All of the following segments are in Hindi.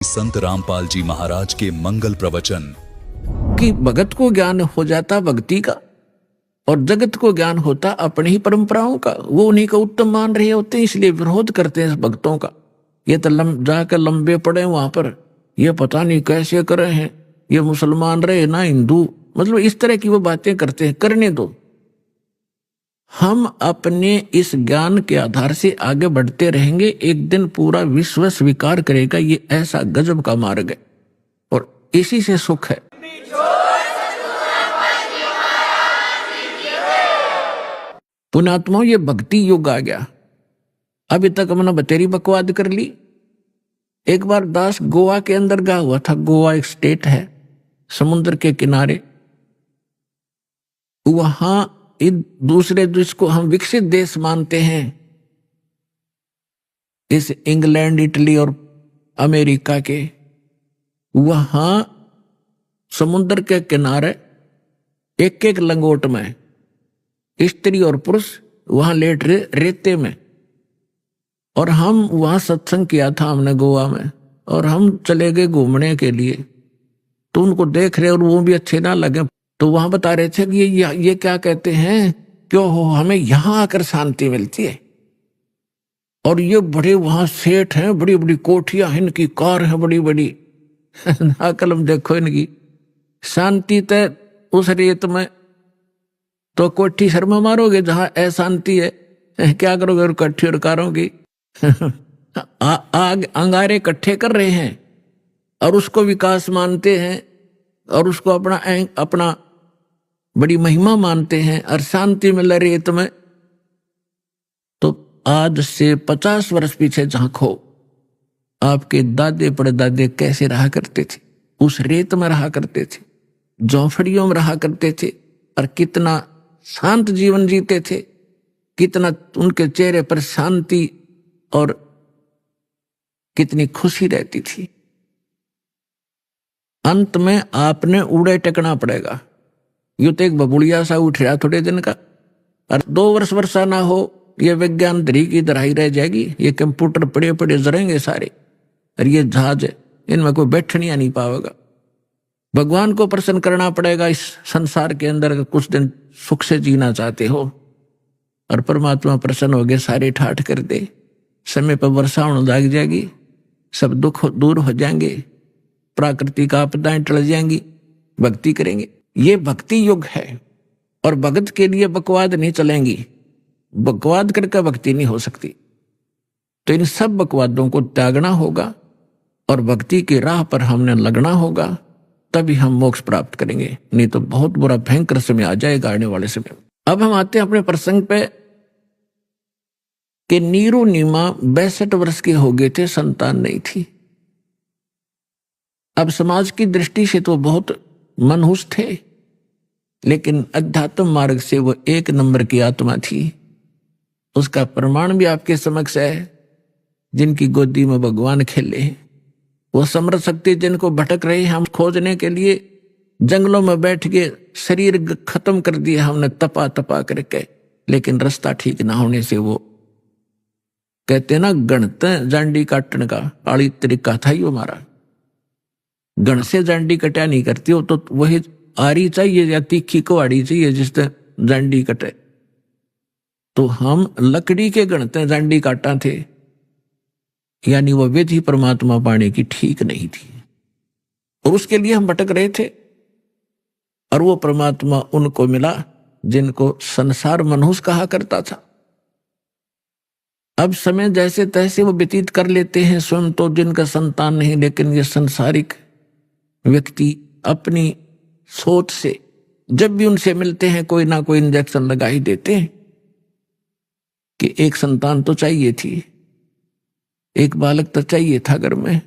संत रामपाल जी महाराज के मंगल प्रवचन। कि भगत को ज्ञान हो जाता भक्ति का और जगत को ज्ञान होता अपनी ही परंपराओं का। वो उन्हीं का उत्तम मान रहे होते हैं, इसलिए विरोध करते हैं भक्तों का। ये तो जाकर लंबे पड़े वहां पर, ये पता नहीं कैसे कर रहे हैं, ये मुसलमान रहे ना हिंदू, मतलब इस तरह की वो बातें करते हैं। करने दो, हम अपने इस ज्ञान के आधार से आगे बढ़ते रहेंगे। एक दिन पूरा विश्व स्वीकार करेगा ये ऐसा गजब का मार्ग है और इसी से सुख है। पुण्यात्माओं, ये भक्ति युग आ गया। अभी तक हमने बतेरी बकवाद कर ली। एक बार दास गोवा के अंदर गया हुआ था। गोवा एक स्टेट है समुद्र के किनारे। वहां दूसरे देश को हम विकसित देश मानते हैं, इस इंग्लैंड इटली और अमेरिका के। वहां समुद्र के किनारे एक एक लंगोट में स्त्री और पुरुष वहां लेट रहे रेते में। और हम वहां सत्संग किया था हमने गोवा में, और हम चले गए घूमने के लिए। तो उनको देख रहे और वो भी अच्छे ना लगे, तो वहां बता रहे थे कि ये क्या कहते हैं, क्यों हो हमें यहां आकर शांति मिलती है। और ये बड़े वहां सेठ हैं, बड़ी बड़ी कोठियां, इनकी कार है बड़ी बड़ी। कलम देखो इनकी शांति तय उस रेत में, तो कोठी शर्मा मारोगे जहां अशांति है। क्या करोगे और कट्ठी और कारों की। आग अंगारे इकट्ठे कर रहे हैं और उसको विकास मानते हैं और उसको अपना बड़ी महिमा मानते हैं, और शांति मिल रेत में। तो आज से 50 वर्ष पीछे झांको, आपके दादे परदादे कैसे रहा करते थे। उस रेत में रहा करते थे, झोंपड़ियों में रहा करते थे, और कितना शांत जीवन जीते थे, कितना उनके चेहरे पर शांति और कितनी खुशी रहती थी। अंत में आपने उड़े टेकना पड़ेगा। यूं तो एक बबुड़िया सा उठ रहा थोड़े दिन का, और 2 वर्ष वर्षा ना हो, ये विज्ञान धरी की धराई रह जाएगी। ये कंप्यूटर पड़े पड़े जरेंगे सारे, और ये जहाज इनमें कोई बैठनिया नहीं पाएगा। भगवान को प्रसन्न करना पड़ेगा इस संसार के अंदर। कुछ दिन सुख से जीना चाहते हो और परमात्मा प्रसन्न हो गए, सारे ठाठ कर दे, समय पर वर्षा होने लग जाएगी, सब दुख दूर हो जाएंगे, प्राकृतिक आपदाएं टल जाएंगी, भक्ति करेंगे। ये भक्ति युग है। और भगत के लिए बकवाद नहीं चलेंगी। बकवाद करके भक्ति नहीं हो सकती। तो इन सब बकवादों को त्यागना होगा और भक्ति की राह पर हमने लगना होगा, तभी हम मोक्ष प्राप्त करेंगे। नहीं तो बहुत बुरा भयंकर समय आ जाएगा आने वाले समय। अब हम आते हैं अपने प्रसंग पे कि नीरू नीमा 62 वर्ष के हो गए थे, संतान नहीं थी। अब समाज की दृष्टि से तो बहुत मनहूस थे, लेकिन अध्यात्म मार्ग से वो 1 नंबर की आत्मा थी। उसका प्रमाण भी आपके समक्ष है। जिनकी गोदी में भगवान खेले, वो समर्थ शक्ति जिनको भटक रही हम खोजने के लिए जंगलों में बैठ के शरीर खत्म कर दिया हमने तपा तपा करके, लेकिन रास्ता ठीक ना होने से वो कहते ना गणत जांडी काटने का आड़ी तरीका था ही हमारा। गण से जांडी कटा नहीं करती हो, तो वही आरी चाहिए या तीखी को आड़ी चाहिए जिससे जांडी कटे। तो हम लकड़ी के गणते जांडी काटा थे, यानी वो विधि परमात्मा पाने की ठीक नहीं थी, और उसके लिए हम भटक रहे थे। और वो परमात्मा उनको मिला जिनको संसार मनहूस कहा करता था। अब समय जैसे तैसे वो व्यतीत कर लेते हैं स्वयं, तो जिनका संतान नहीं, लेकिन ये संसारिक व्यक्ति अपनी सोच से जब भी उनसे मिलते हैं कोई ना कोई इंजेक्शन लगा ही देते हैं कि एक संतान तो चाहिए थी, एक बालक तो चाहिए था घर में।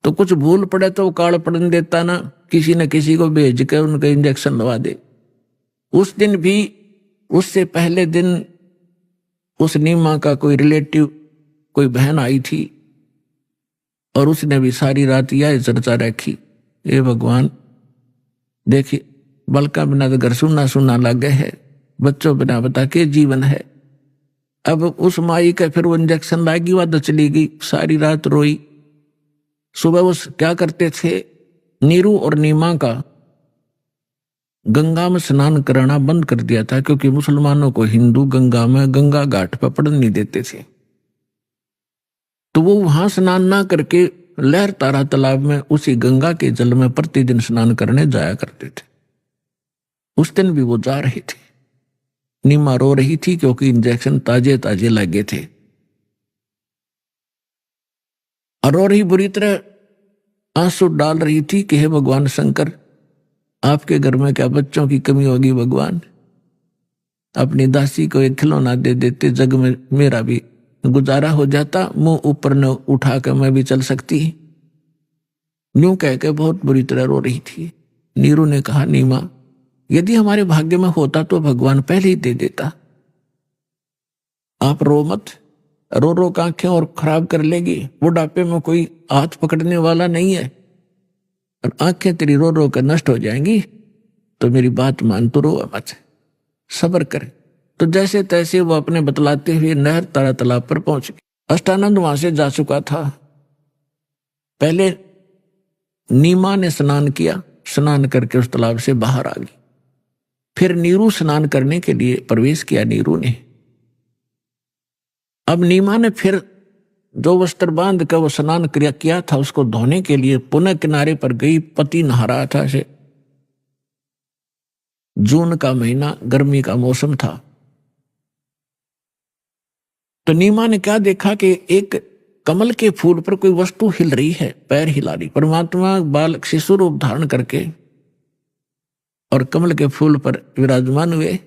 तो कुछ भूल पड़े तो काल पड़न देता ना, किसी न किसी को भेज के उनका इंजेक्शन लगा दे। उस दिन भी, उससे पहले दिन उस नीमा का कोई रिलेटिव, कोई बहन आई थी, और उसने भी सारी रात यह चर्चा रखी, ये भगवान देखिए बलका बिना तो घर सुनना सुनना लग गए है, बच्चों बिना बता के जीवन है। अब उस माई का फिर वो इंजेक्शन लागी, वह चली गई, सारी रात रोई, सुबह वो क्या करते थे, नीरू और नीमा का गंगा में स्नान कराना बंद कर दिया था, क्योंकि मुसलमानों को हिंदू गंगा में गंगा घाट पर पड़ने नहीं देते थे। तो वो वहां स्नान ना करके लहर तारा तालाब में उसी गंगा के जल में प्रतिदिन स्नान करने जाया करते थे। उस दिन भी वो जा रही थी। नीमा रो रही थी क्योंकि इंजेक्शन ताजे ताजे लगे थे, और रो रही बुरी तरह आंसू डाल रही थी कि हे भगवान शंकर, आपके घर में क्या बच्चों की कमी होगी भगवान, अपनी दासी को एक खिलौना दे देते, जग में मेरा भी गुजारा हो जाता, मुंह ऊपर न उठा कर मैं भी चल सकती। यूं कह के बहुत बुरी तरह रो रही थी। नीरू ने कहा, नीमा, यदि हमारे भाग्य में होता तो भगवान पहले ही दे देता। आप रो मत, रो रो के आंखें और खराब कर लेगी। बुढ़ापे में कोई हाथ पकड़ने वाला नहीं है, और आंखें तेरी रो रो कर नष्ट हो जाएंगी। तो मेरी बात मान, तो रो मत, सब्र कर। तो जैसे तैसे वो अपने बतलाते हुए नहर तारा तालाब पर पहुंच गई। अष्टानंद वहां से जा चुका था। पहले नीमा ने स्नान किया, स्नान करके उस तालाब से बाहर आ गई। फिर नीरू स्नान करने के लिए प्रवेश किया। नीरू ने, अब नीमा ने फिर जो वस्त्र बांध कर वो स्नान किया था उसको धोने के लिए पुनः किनारे पर गई। पति नहा रहा था। से जून का महीना, गर्मी का मौसम था। तो नीमा ने क्या देखा कि एक कमल के फूल पर कोई वस्तु हिल रही है, पैर हिला रही। परमात्मा बालक शिशु रूप धारण करके और कमल के फूल पर विराजमान हुए,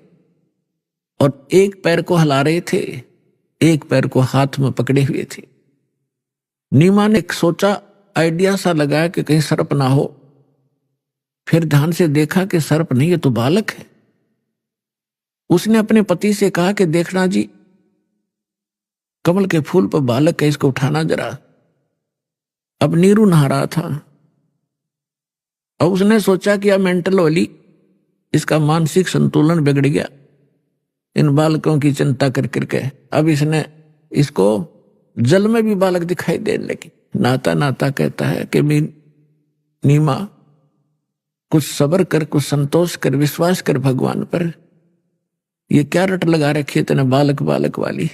और एक पैर को हिला रहे थे, एक पैर को हाथ में पकड़े हुए थे। नीमा ने सोचा, आइडिया सा लगाया कि कहीं सर्प ना हो। फिर ध्यान से देखा कि सर्प नहीं, ये तो बालक है। उसने अपने पति से कहा कि देखना जी, कमल के फूल पर बालक है, इसको उठाना जरा। अब नीरू नहा रहा था, और उसने सोचा कि अब मेंटल होली, इसका मानसिक संतुलन बिगड़ गया इन बालकों की चिंता कर करके। अब इसने इसको जल में भी बालक दिखाई देने लगे। नाता नाता कहता है कि नीमा, कुछ सब्र कर, कुछ संतोष कर, विश्वास कर भगवान पर। ये क्या रट लगा रखी है तेने बालक बालक वाली?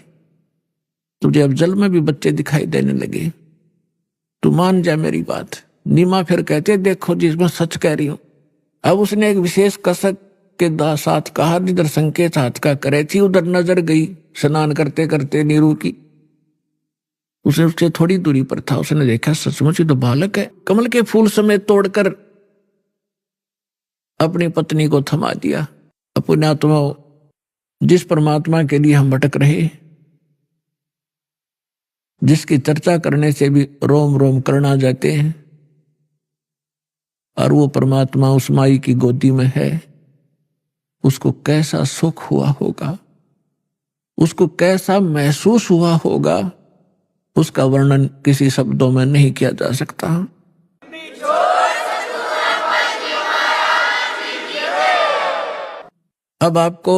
तुझे अब जल में भी बच्चे दिखाई देने लगे, तू मान जा मेरी बात। नीमा फिर कहते, देखो जी, मैं सच कह रही हूं। अब उसने एक विशेष कसक के साथ कहा, जिधर संकेत हाथ का करे थी उधर नजर गई स्नान करते करते नीरू की। उसे उससे थोड़ी दूरी पर था। उसने देखा सचमुच ही तो बालक है। कमल के फूल समेत तोड़कर अपनी पत्नी को थमा दिया। अपने आत्मा, जिस परमात्मा के लिए हम भटक रहे, जिसकी चर्चा करने से भी रोम रोम करना जाते हैं, और वो परमात्मा उस माई की गोदी में है, उसको कैसा सुख हुआ होगा, उसको कैसा महसूस हुआ होगा, उसका वर्णन किसी शब्दों में नहीं किया जा सकता। अब आपको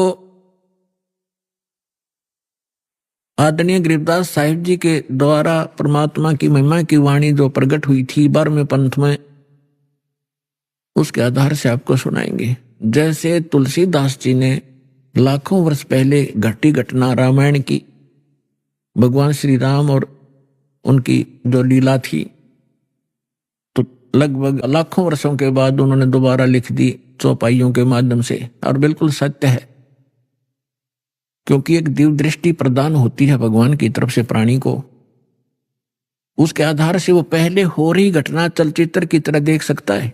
आदरणीय गरीबदास साहिब जी के द्वारा परमात्मा की महिमा की वाणी जो प्रकट हुई थी 12वें पंथ में, उसके आधार से आपको सुनाएंगे। जैसे तुलसीदास जी ने लाखों वर्ष पहले घटी घटना रामायण की, भगवान श्री राम और उनकी जो लीला थी, तो लगभग लाखों वर्षों के बाद उन्होंने दोबारा लिख दी चौपाइयों के माध्यम से। और बिल्कुल सत्य है, क्योंकि एक दिव्य दृष्टि प्रदान होती है भगवान की तरफ से प्राणी को। उसके आधार से वो पहले हो रही घटना चलचित्र की तरह देख सकता है।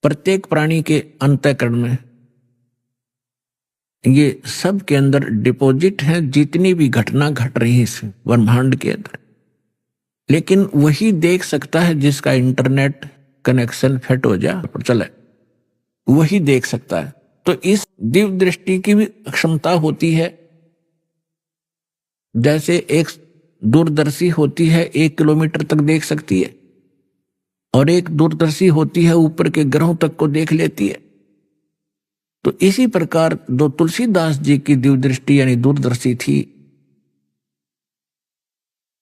प्रत्येक प्राणी के अंतःकरण में ये सब के अंदर डिपॉजिट है, जितनी भी घटना घट रही है इस ब्रह्मांड के अंदर। लेकिन वही देख सकता है जिसका इंटरनेट कनेक्शन फिट हो जाए पर चले, वही देख सकता है। तो इस दिव्य दृष्टि की भी क्षमता होती है। जैसे एक दूरदर्शी होती है 1 किलोमीटर तक देख सकती है, और एक दूरदर्शी होती है ऊपर के ग्रहों तक को देख लेती है। तो इसी प्रकार जो तुलसीदास जी की दिव्य दृष्टि यानी दूरदर्शी थी,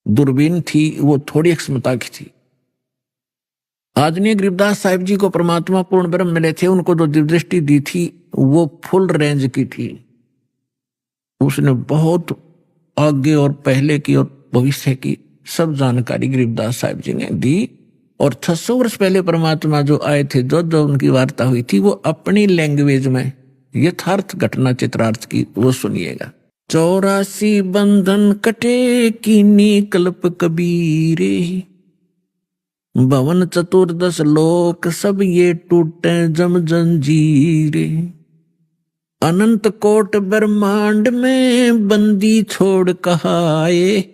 दूरबीन थी, वो थोड़ी क्षमता की थी। आदरणीय गरीबदास साहिब जी को परमात्मा पूर्ण ब्रह्म मिले थे, उनको जो दिव्य दृष्टि दी थी वो फुल रेंज की थी। उसने बहुत आगे और पहले की और भविष्य की सब जानकारी गरीबदास साहिब जी ने दी। और 600 वर्ष पहले परमात्मा जो आए थे, जो जो उनकी वार्ता हुई थी, वो अपनी लैंग्वेज में यथार्थ घटना चित्रार्थ की वो सुनिएगा। 84 बंधन कटे कीनी कल्प कबीरे, भवन चतुर्दश लोक सब ये टूटे जम जंजीरे, अनंत कोट ब्रह्मांड में बंदी छोड़ कहाए,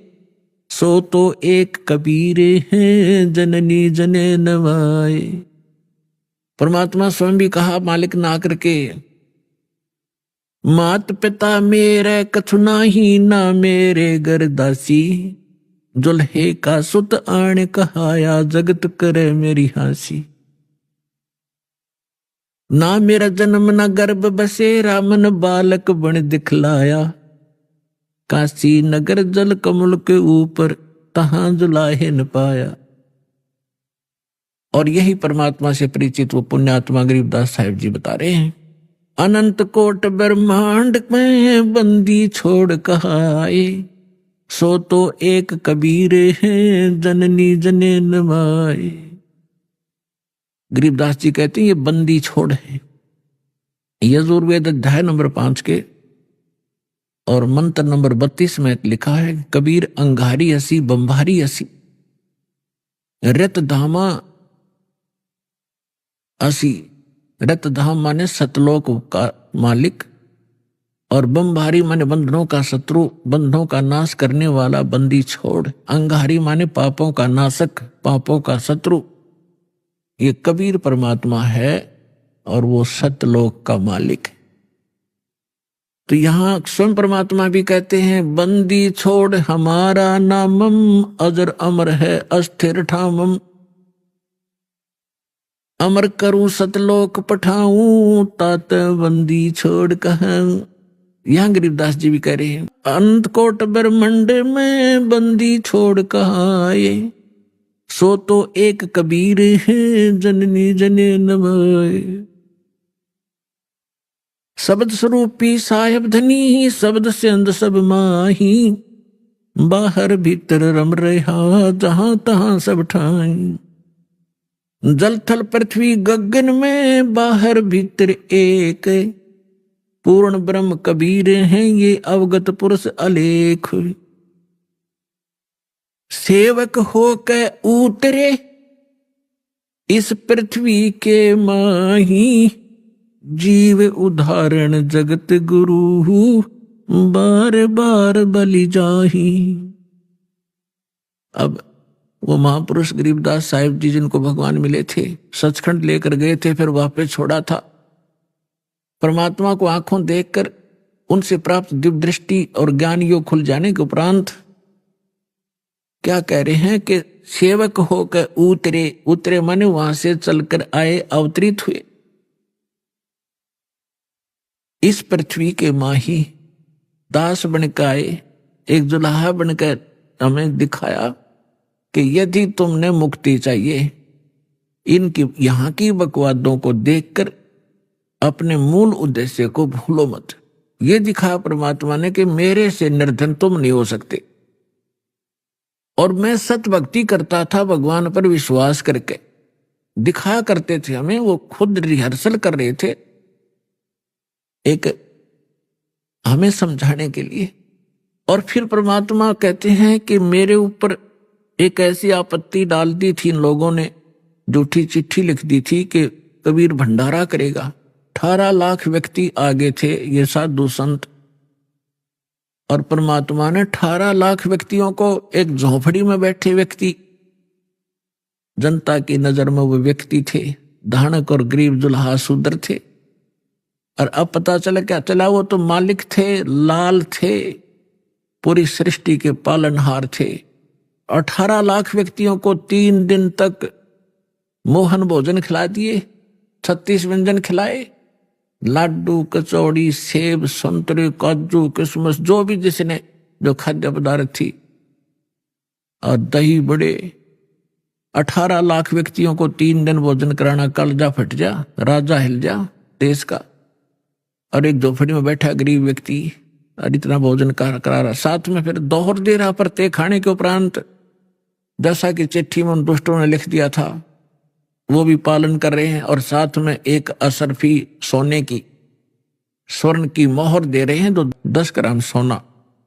सो तो एक कबीरे हैं जननी जने नवाए। परमात्मा स्वयं भी कहा मालिक ना करके, मात पिता मेरे कछु नाही, ना मेरे घर दासी, जुल्हे का सुत आण कहाया, जगत करे मेरी हासी। ना मेरा जन्म ना गर्भ बसेरा, मन बालक बन दिखलाया, काशी नगर जल कमल के ऊपर, तहां जुलाहे न पाया। और यही परमात्मा से परिचित वो पुण्यात्मा गरीबदास साहिब जी बता रहे हैं, अनंत कोट ब्रह्मांड में बंदी छोड़ कहाए, सो तो एक कबीरे हैं जननी जने नवाए। गरीबदास जी कहते हैं ये बंदी छोड़ है। यजुर्वेद अध्याय नंबर 5 के और मंत्र नंबर 32 में लिखा है, कबीर अंगारी असी बंभारी असी, रत धामा असी। रत धाम माने सतलोक का मालिक, और बंभारी माने बंधनों का शत्रु, बंधनों का नाश करने वाला बंदी छोड़। अंगारी माने पापों का नाशक, पापों का शत्रु। ये कबीर परमात्मा है और वो सतलोक का मालिक है। तो यहां स्वयं परमात्मा भी कहते हैं, बंदी छोड़ हमारा नामम, अजर अमर है अस्थिर ठामम, अमर करूं सतलोक पठाऊं, तात बंदी छोड़ कहूं। यहां गरीबदास जी भी कह रहे हैं, अनंत कोट ब्रह्मांड में बंदी छोड़ कहाए, सो तो एक कबीर है जननी जने नवाए। शब्द स्वरूपी साहेब धनी, शब्द से अंद सब माही, बाहर भीतर रम रहा जहां तहां सब ठाई। जल थल पृथ्वी गगन में, बाहर भीतर एक, पूर्ण ब्रह्म कबीर हैं ये अवगत पुरुष अलेख। सेवक हो के उतरे इस पृथ्वी के माही, जीव उदाहरण जगत गुरु, बार बार बलि जाही। अब वो महापुरुष गरीबदास साहिब जी जिनको भगवान मिले थे, सचखंड लेकर गए थे, फिर वापस छोड़ा था। परमात्मा को आंखों देखकर उनसे प्राप्त दिव्य दृष्टि और ज्ञान योग खुल जाने के उपरांत क्या कह रहे हैं कि सेवक होकर उतरे। उतरे माने वहां से चलकर आए, अवतरित हुए इस पृथ्वी के माही, दास बनकर आए, एक जुलाहा बनकर हमें दिखाया कि यदि तुमने मुक्ति चाहिए, इनकी यहां की बकवादों को देखकर अपने मूल उद्देश्य को भूलो मत। ये दिखाया परमात्मा ने कि मेरे से निर्धन तुम नहीं हो सकते। और मैं सत भक्ति करता था, भगवान पर विश्वास करके दिखाया करते थे हमें, वो खुद रिहर्सल कर रहे थे एक हमें समझाने के लिए। और फिर परमात्मा कहते हैं कि मेरे ऊपर एक ऐसी आपत्ति डाल दी थी इन लोगों ने, झूठी चिट्ठी लिख दी थी कि कबीर भंडारा करेगा। 18 लाख व्यक्ति आगे थे, ये साधु संत, और परमात्मा ने 18 लाख व्यक्तियों को, एक झोपड़ी में बैठे व्यक्ति, जनता की नजर में वो व्यक्ति थे, धानक और गरीब दुल्हा शूद्र थे। और अब पता चला, क्या चला, वो तो मालिक थे, लाल थे, पूरी सृष्टि के पालनहार थे। 18 लाख व्यक्तियों को 3 दिन तक मोहन भोजन खिला दिए, 36 व्यंजन खिलाए, लाडू, कचौड़ी, सेब, संतरे, काजू, किशमिश, जो भी जिसने जो खाद्य पदार्थ थी, और दही बड़े, 18 लाख व्यक्तियों को 3 दिन भोजन कराना, कलजा फट जा, राजा हिल जा देश का। और एक झोपड़ी में बैठा गरीब व्यक्ति और इतना भोजन करा रहा, साथ में फिर दोहर दे रहा प्रत्येक खाने के उपरांत, जैसा कि चिट्ठी में उन दुष्टों ने लिख दिया था वो भी पालन कर रहे हैं। और साथ में एक असरफी सोने की, स्वर्ण की मोहर दे रहे हैं, तो 10 ग्राम सोना,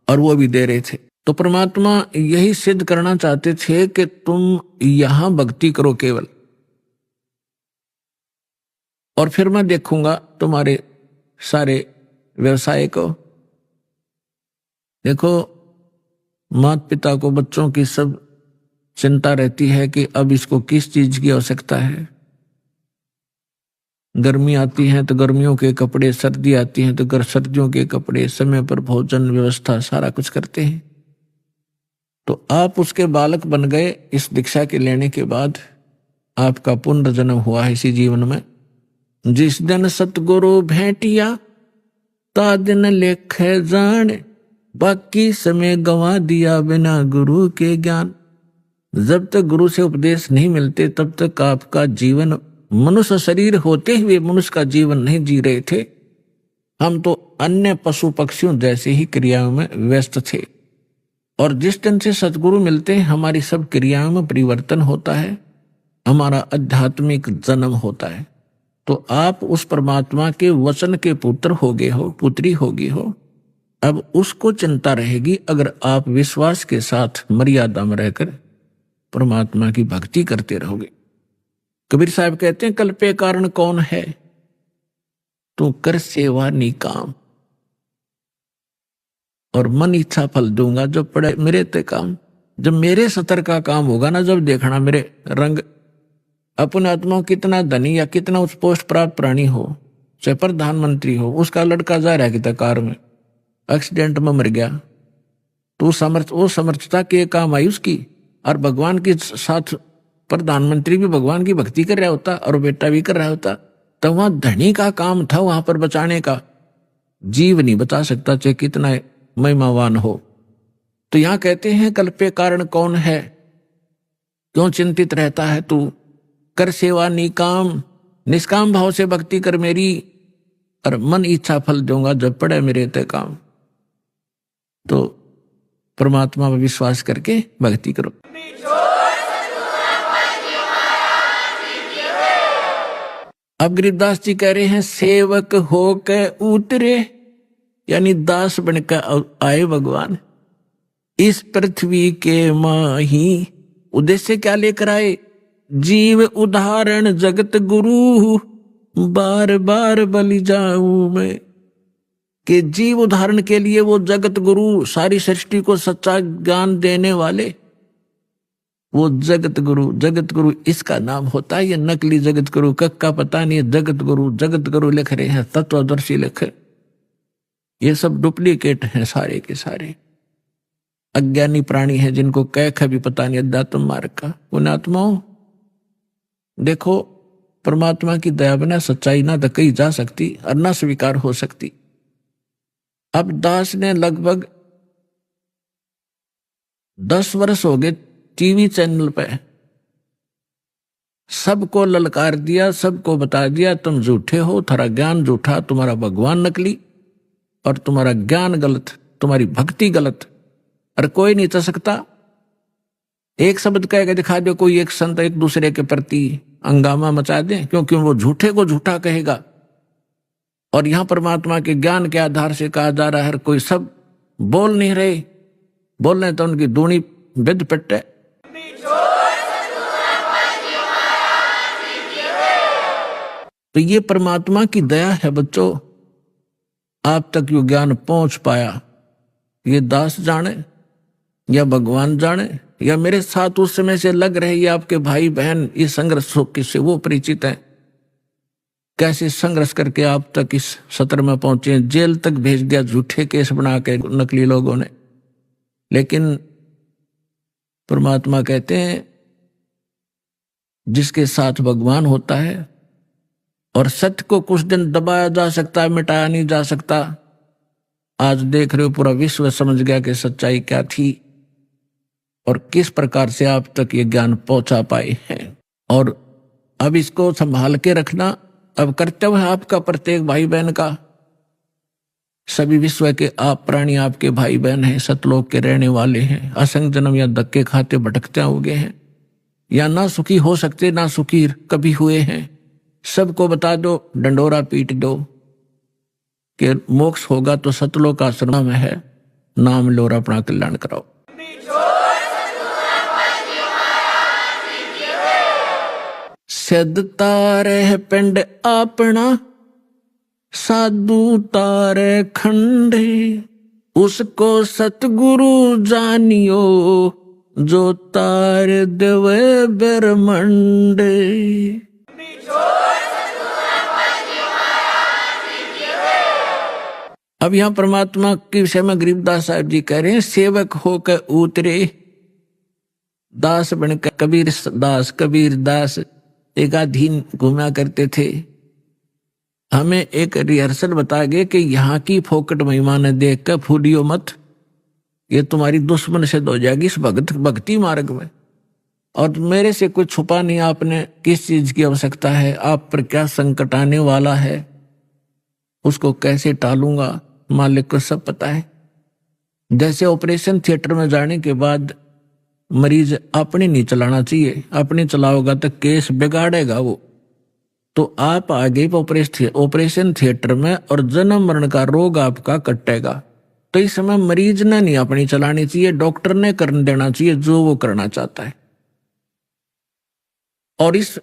और वो भी दे रहे थे। तो परमात्मा यही सिद्ध करना चाहते थे कि तुम यहां भक्ति करो केवल, और फिर मैं देखूंगा तुम्हारे सारे व्यवसाय को। देखो, माता पिता को बच्चों की सब चिंता रहती है कि अब इसको किस चीज की आवश्यकता है। गर्मी आती है तो गर्मियों के कपड़े, सर्दी आती है तो सर्दियों के कपड़े, समय पर भोजन व्यवस्था सारा कुछ करते हैं। तो आप उसके बालक बन गए इस दीक्षा के लेने के बाद, आपका पुनर्जन्म हुआ है इसी जीवन में। जिस दिन सतगुरु भेंटिया ता दिन लेख जान, बाकी समय गंवा दिया बिना गुरु के ज्ञान। जब तक गुरु से उपदेश नहीं मिलते तब तक आपका जीवन, मनुष्य शरीर होते हुए मनुष्य का जीवन नहीं जी रहे थे। हम तो अन्य पशु पक्षियों जैसे ही क्रियाओं में व्यस्त थे। और जिस दिन से सतगुरु मिलते हैं हमारी सब क्रियाओं में परिवर्तन होता है, हमारा आध्यात्मिक जन्म होता है। तो आप उस परमात्मा के वचन के पुत्र हो गए हो, पुत्री हो गई हो। अब उसको चिंता रहेगी अगर आप विश्वास के साथ मर्यादा में रहकर परमात्मा की भक्ति करते रहोगे। कबीर साहब कहते हैं, कल्पे कारण कौन है, तू कर सेवा निकाम, और मन इच्छा फल दूंगा जो पड़े मेरे ते काम। जब मेरे सतर का काम होगा ना, जब देखना मेरे रंग, अपने आत्मा कितना धनी या कितना उत्पोष्ट प्राप्त प्राणी हो, चाहे प्रधानमंत्री हो, उसका लड़का जा रहा है कार में, एक्सीडेंट में मर गया, तो वो समर्थता के काम आई उसकी। और भगवान के साथ प्रधानमंत्री भी भगवान की भक्ति कर रहा होता और बेटा भी कर रहा होता, तो वहां धनी का काम था वहां पर बचाने का। जीव नहीं बचा सकता चाहे कितना महिमावान हो। तो यहां कहते हैं, कल्पे कारण कौन है, क्यों चिंतित रहता है तू, कर सेवा निकाम, निष्काम भाव से भक्ति कर मेरी, और मन इच्छा फल दूंगा जब पड़े मेरे ते काम। तो परमात्मा पर विश्वास करके भक्ति करो। अब गरीबदास जी कह रहे हैं, सेवक हो के उतरे, यानी दास बनकर आए भगवान इस पृथ्वी के माही। उद्देश्य क्या लेकर आए, जीव उदाहरण जगत गुरु, बार बार बलि जाऊं मैं। कि जीव उदाहरण के लिए वो जगत गुरु, सारी सृष्टि को सच्चा ज्ञान देने वाले, वो जगत गुरु इसका नाम होता है। ये नकली जगत गुरु का पता नहीं है, जगत गुरु लिख रहे हैं, तत्वदर्शी लिखे, ये सब डुप्लीकेट हैं सारे के सारे। अज्ञानी प्राणी हैं जिनको कैख भी पता नहीं अध्यात्म मार्ग का। उन आत्माओं, देखो परमात्मा की दया बिना सच्चाई ना तो कही जा सकती और ना स्वीकार हो सकती। अब दास ने लगभग 10 वर्ष हो गए टीवी चैनल पे सबको ललकार दिया, सबको बता दिया तुम झूठे हो, तुम्हारा ज्ञान झूठा, तुम्हारा भगवान नकली और तुम्हारा ज्ञान गलत, तुम्हारी भक्ति गलत, और कोई नहीं चल सकता। एक शब्द कह के दिखा दो, कोई एक संत एक दूसरे के प्रति हंगामा मचा दे, क्योंकि वो झूठे को झूठा कहेगा। और यहां परमात्मा के ज्ञान के आधार से कहा जा रहा है, कोई सब बोल नहीं रहे, बोल रहे तो उनकी दूनी विद पिट्टे। तो ये परमात्मा की दया है बच्चों, आप तक यो ज्ञान पहुंच पाया। ये दास जाने या भगवान जाने या मेरे साथ उस समय से लग रहे ये आपके भाई बहन, ये संघर्ष से वो परिचित हैं, कैसे संघर्ष करके आप तक इस सत्र में पहुंचे। जेल तक भेज दिया झूठे केस बना के नकली लोगों ने। लेकिन परमात्मा कहते हैं, जिसके साथ भगवान होता है, और सत्य को कुछ दिन दबाया जा सकता है, मिटाया नहीं जा सकता। आज देख रहे हो पूरा विश्व समझ गया कि सच्चाई क्या थी, और किस प्रकार से आप तक ये ज्ञान पहुंचा पाए हैं। और अब इसको संभाल के रखना अब कर्तव्य है आपका, प्रत्येक भाई बहन का। सभी विश्व के आप प्राणी आपके भाई बहन हैं, सतलोक के रहने वाले हैं, असंग जन्म या धक्के खाते भटकते हो गए हैं, या ना सुखी हो सकते ना सुखी कभी हुए हैं। सबको बता दो, डंडोरा पीट दो कि मोक्ष होगा तो सतलोक आश्रम में है, नाम लो और अपना कल्याण कराओ। सिद्ध तारे पिंड अपना, साधु तारे खंडे, उसको सतगुरु जानियो, जो तार देवे ब्रह्मंडे। अब यहां परमात्मा के विषय में गरीबदास साहब जी कह रहे हैं, सेवक होकर उतरे दास बनकर कबीर दास एक अधीन घूमा करते थे। हमें एक रिहर्सल बता गए कि यहाँ की फोकट महिमा ने देख कर फूलियो मत, ये तुम्हारी दुश्मन से हो जाएगी इस भक्ति मार्ग में। और मेरे से कुछ छुपा नहीं आपने किस चीज की आवश्यकता है, आप पर क्या संकट आने वाला है, उसको कैसे टालूंगा, मालिक को सब पता है। जैसे ऑपरेशन थिएटर में जाने के बाद मरीज अपने नहीं चलाना चाहिए, अपने चलाओगा तो केस बिगाड़ेगा वो। तो आप आगे ऑपरेशन थिएटर में और जन्म मरण का रोग आपका कटेगा, तो इस समय मरीज ने नहीं अपनी चलानी चाहिए, डॉक्टर ने करने देना चाहिए जो वो करना चाहता है। और इस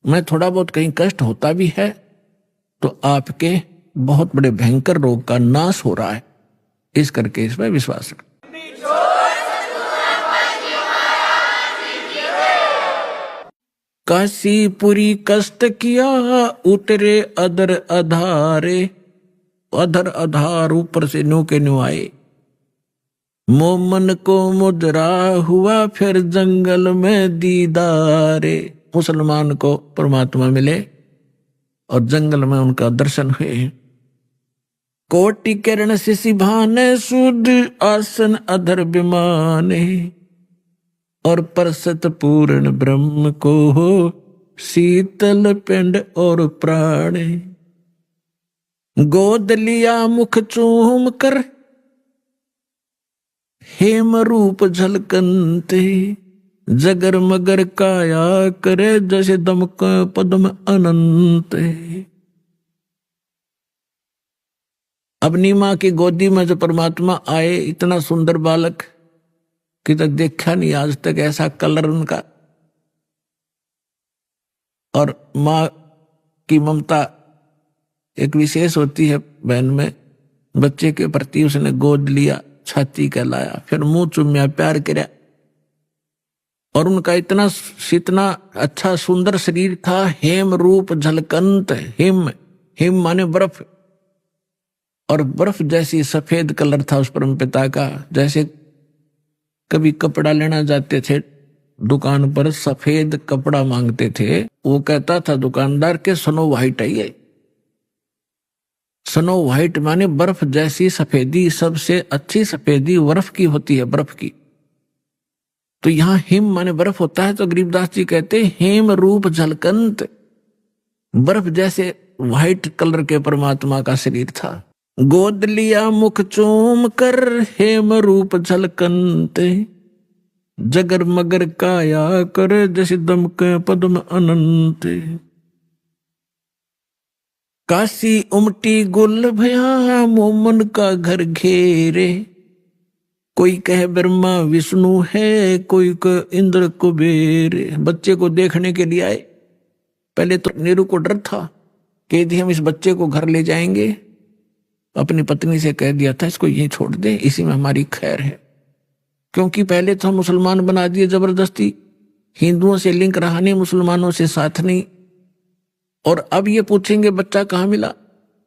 में थोड़ा बहुत कहीं कष्ट होता भी है तो आपके बहुत बड़े भयंकर रोग का नाश हो रहा है, इस करके इसमें विश्वास रखें। काशीपुरी कष्ट किया उतरे अधर अधारे, अधर अधार ऊपर से न्यू के न्यू आए। मोमन को मुद्रा हुआ फिर जंगल में दीदारे। मुसलमान को परमात्मा मिले और जंगल में उनका दर्शन हुए। कोटि किरण शिशि भाने सुध आसन अधर विमाने, और परसत पूर्ण ब्रह्म को हो शीतल पिंड और प्राणे। गोद लिया मुख चूम कर हेम रूप झलकनते, जगर मगर काया करे जैसे दमक पद्म अनंत। अपनी मां की गोदी में जो परमात्मा आए, इतना सुंदर बालक कि तक देखा नहीं आज तक ऐसा कलर उनका। और माँ की ममता एक विशेष होती है बहन में, बच्चे के प्रति उसने गोद लिया, छाती कहलाया, फिर मुंह चुम्या, प्यार किया। और उनका इतना अच्छा सुंदर शरीर था, हेम रूप झलकंत। हिम माने बर्फ, और बर्फ जैसी सफेद कलर था उस परम पिता का। जैसे कभी कपड़ा लेना जाते थे दुकान पर, सफेद कपड़ा मांगते थे, वो कहता था दुकानदार के स्नो व्हाइट है ये। स्नो व्हाइट माने बर्फ जैसी सफेदी, सबसे अच्छी सफेदी बर्फ की होती है, बर्फ की। तो यहां हिम माने बर्फ होता है, तो गरीबदास जी कहते हेम रूप झलकंत, बर्फ जैसे व्हाइट कलर के परमात्मा का शरीर था। गोद लिया मुख चूम कर हेम रूप झलकंत, जगर मगर काया कर जैसे दमक पद्म अनंत। काशी उमटी गुल भया मोमन का घर घेरे, कोई कहे ब्रह्मा विष्णु है, कोई कहे इंद्र कुबेर। बच्चे को देखने के लिए आए। पहले तो नीरू को डर था कि यदि हम इस बच्चे को घर ले जाएंगे, अपनी पत्नी से कह दिया था इसको यहीं छोड़ दे, इसी में हमारी खैर है। क्योंकि पहले तो हम मुसलमान बना दिए जबरदस्ती, हिंदुओं से लिंक रहा नहीं, मुसलमानों से साथ नहीं। और अब ये पूछेंगे बच्चा कहाँ मिला,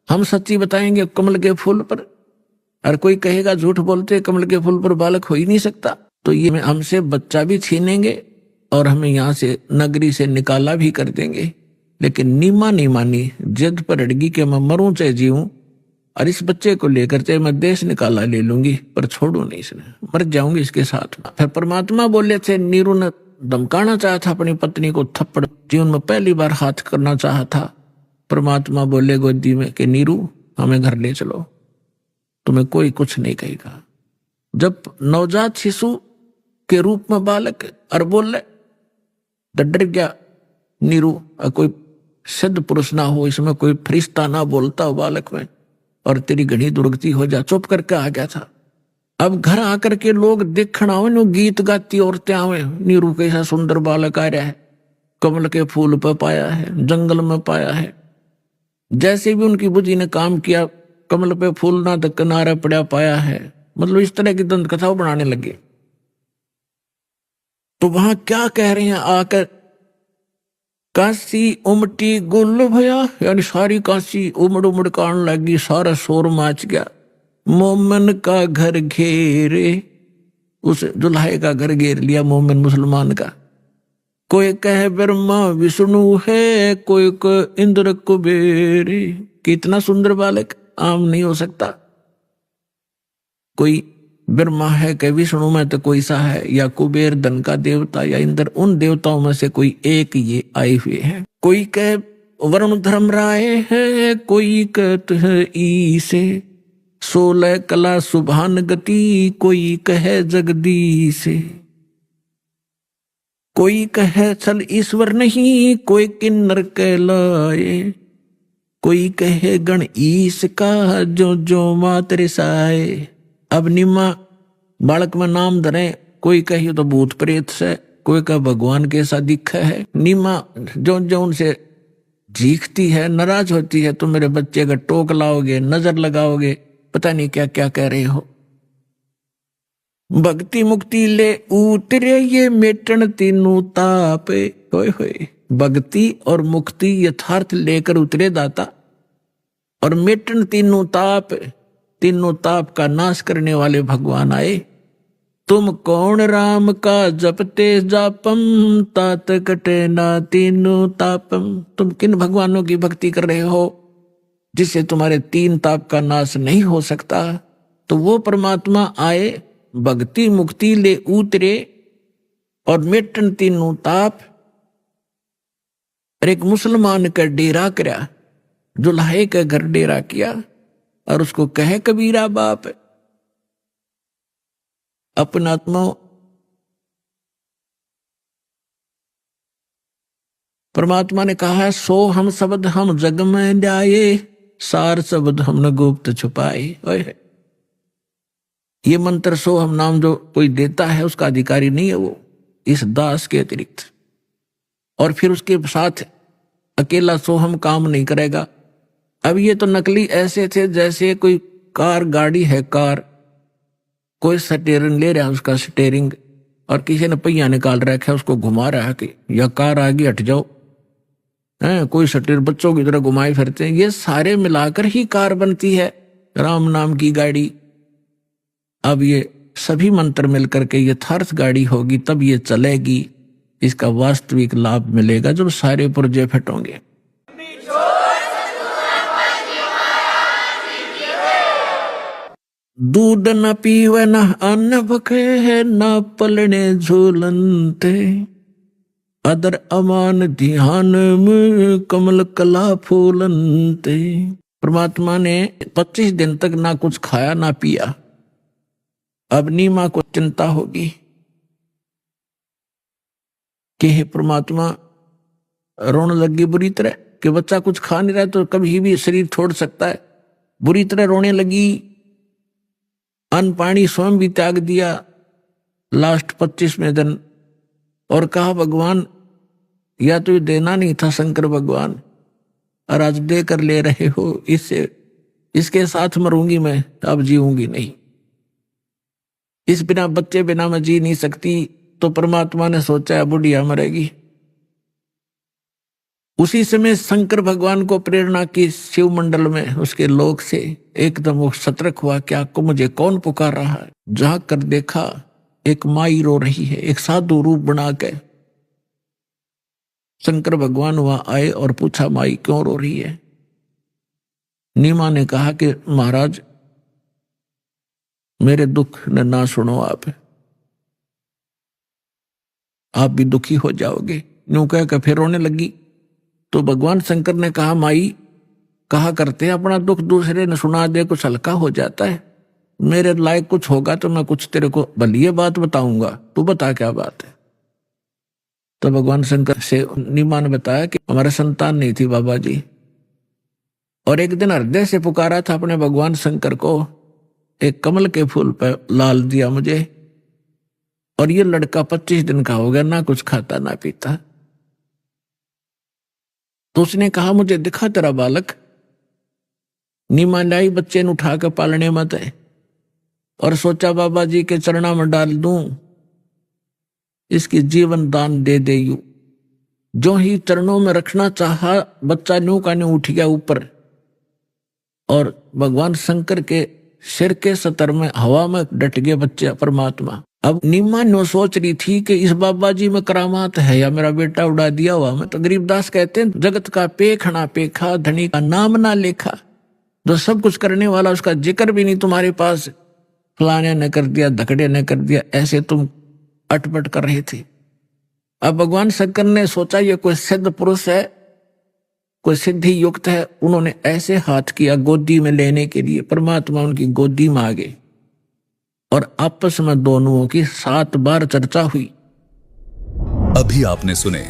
हम सच्ची बताएंगे कमल के फूल पर, और कोई कहेगा झूठ बोलते कमल के फूल पर बालक हो ही नहीं सकता। तो ये हमसे बच्चा भी छीनेंगे और हमें यहाँ से नगरी से निकाला भी कर देंगे। लेकिन नीमा नहीं मानी, जिद पर अड़गी के मैं मरूं चाहे जीऊं, और इस बच्चे को लेकर चाहे मैं देश निकाला ले लूंगी पर छोड़ू नहीं, इसने मर जाऊंगी इसके साथ में। फिर परमात्मा बोले थे, नीरू ने धमकाना चाहा था अपनी पत्नी को, थप्पड़ जीवन में पहली बार हाथ करना चाहा था। परमात्मा बोले गोदी में कि नीरू हमें घर ले चलो, तुम्हें कोई कुछ नहीं कहेगा। जब नवजात शिशु के रूप में बालक और बोले तो डर गया नीरू, कोई सिद्ध पुरुष ना हो इसमें, कोई फरिश्ता ना बोलता हो बालक में, और तेरी घनी दुर्गति हो जा, चुप करके आ गया था। अब घर आकर के लोग देखना हो, नो गीत गाती औरतें आवे, नीरू कैसा सुंदर बालक आ रहा है, कमल के फूल पर पाया है, जंगल में पाया है। जैसे भी उनकी बुद्धि ने काम किया, कमल पे फूल ना तो किनारे पड़ा पाया है, मतलब इस तरह की दंत कथाओं बनाने लगे। तो वहां क्या कह रहे हैं आकर, काशी उमटी गुल भया, यानी सारी काशी उमड़ उमड़ कान लगी, सारा शोर माच गया। मोमन का घर घेरे, उस दुल्हे का घर घेर लिया मोमिन मुसलमान का। कोई कहे ब्रह्मा विष्णु है, कोई को इंद्र कुबेर। कितना सुंदर बालक, आम नहीं हो सकता। कोई ब्रह्मा है कि विष्णु में तो कोई सा है, या कुबेर धन का देवता, या इंद्र, उन देवताओं में से कोई एक ये आए हुए हैं। कोई कह वरुण धर्म राय है, कोई कहते है ईसे, 16 कला सुभान गति, कोई कहे जगदीश। कोई कहे चल ईश्वर नहीं, कोई किन्नर कहलाए, कोई कहे गण ईश का, जो जो मातरे साए। अब निम्मा बालक में नाम धरे, कोई कहे तो भूत प्रेत से, कोई का भगवान कैसा दिखा है। निम्मा जो जो उनसे जीखती है, नाराज होती है, तो मेरे बच्चे का टोक लाओगे, नजर लगाओगे, पता नहीं क्या क्या कह रहे हो। भक्ति मुक्ति ले उतरे ये मेटन तीनों ताप, होए होए। भक्ति और मुक्ति यथार्थ लेकर उतरे दाता, और मेटन तीनों ताप, तीनों ताप का नाश करने वाले भगवान आए। तुम कौन राम का जपते जापम, तात कटे ना तीनों तापम। तुम किन भगवानों की भक्ति कर रहे हो जिससे तुम्हारे 3 ताप का नाश नहीं हो सकता। तो वो परमात्मा आए, भक्ति मुक्ति ले उतरे, और मेटन तीनों ताप। और एक मुसलमान का डेरा करा, दुल्हे का घर डेरा किया, और उसको कहे कबीरा बाप। अपना आत्मा परमात्मा ने कहा है, सो हम शब्द हम जग में जाए, सार शब्द हमने गुप्त छुपाए। ये मंत्र सो हम नाम जो कोई देता है उसका अधिकारी नहीं है वो, इस दास के अतिरिक्त। और फिर उसके साथ अकेला सो हम काम नहीं करेगा। अब ये तो नकली ऐसे थे जैसे कोई कार गाड़ी है, कार कोई स्टीयरिंग ले रहा है, उसका स्टीयरिंग, और किसी ने पहिया निकाल रखा है, उसको घुमा रहा है कि या कार आगे हट जाओ, है कोई स्टीयर बच्चों की तरह घुमाए फिरते हैं। ये सारे मिलाकर ही कार बनती है, राम नाम की गाड़ी। अब ये सभी मंत्र मिलकर के यथार्थ गाड़ी होगी, तब ये चलेगी, इसका वास्तविक लाभ मिलेगा जब सारे पुर्जे फिट होंगे। दूध न पीवे न अन्न बखे, न पलने झूलनते, अदर अमान ध्यान में कमल कला फूलनते। परमात्मा ने 25 दिन तक ना कुछ खाया ना पिया। अब नीमा को चिंता होगी कि हे परमात्मा, रोने लगी बुरी तरह कि बच्चा कुछ खा नहीं रहा तो कभी भी शरीर छोड़ सकता है। बुरी तरह रोने लगी, अन्न पानी स्वयं भी त्याग दिया लास्ट 25वें दिन, और कहा भगवान या तो देना नहीं था शंकर भगवान, और आज दे कर ले रहे हो, इसके साथ मरूंगी मैं, अब जीऊंगी नहीं। इस बिना बच्चे बिना मैं जी नहीं सकती। तो परमात्मा ने सोचा बुढ़िया मरेगी। उसी समय शंकर भगवान को प्रेरणा की शिव मंडल में, उसके लोक से एकदम वो सतर्क हुआ, क्या को मुझे कौन पुकार रहा है। झांक कर देखा, एक माई रो रही है, एक साधु रूप बना के। शंकर भगवान वहां आए और पूछा, माई क्यों रो रही है। नीमा ने कहा कि महाराज मेरे दुख न ना सुनो, आप भी दुखी हो जाओगे। यूं कह के फिर रोने लगी। तो भगवान शंकर ने कहा, माई कहा करते अपना दुख दूसरे ने सुना दे कुछ हल्का हो जाता है। मेरे लायक कुछ होगा तो मैं कुछ तेरे को भली बात बताऊंगा, तू बता क्या बात है। तो भगवान शंकर से नीमा ने बताया कि हमारे संतान नहीं थी बाबा जी, और एक दिन हृदय से पुकारा था अपने भगवान शंकर को, एक कमल के फूल पर लाल दिया मुझे, और ये लड़का 25 दिन का हो गया, ना कुछ खाता ना पीता। तो उसने कहा, मुझे दिखा तेरा बालक। नीमा लाई बच्चे ने उठा कर पालने मत है, और सोचा बाबा जी के चरणा में डाल दूं, इसकी जीवन दान दे दे। यू जो ही चरणों में रखना चाहा, बच्चा न्यू का न्यू उठ गया ऊपर, और भगवान शंकर के सिर के सतर में हवा में डट गए बच्चे परमात्मा। अब नीमा नो सोच रही थी कि इस बाबा जी में करामात है या मेरा बेटा उड़ा दिया हुआ। मैं तो गरीबदास कहते हैं, जगत का पेखना पेखा, धनी का नाम ना लेखा। जो सब कुछ करने वाला, उसका जिक्र भी नहीं तुम्हारे पास। फलाने ने कर दिया, धकड़े ने कर दिया, ऐसे तुम अटपट कर रहे थे। अब भगवान शंकर ने सोचा ये कोई सिद्ध पुरुष है, कोई सिद्धि युक्त है। उन्होंने ऐसे हाथ किया गोदी में लेने के लिए, परमात्मा उनकी गोदी में आ गए, और आपस में दोनों की 7 बार चर्चा हुई। अभी आपने सुने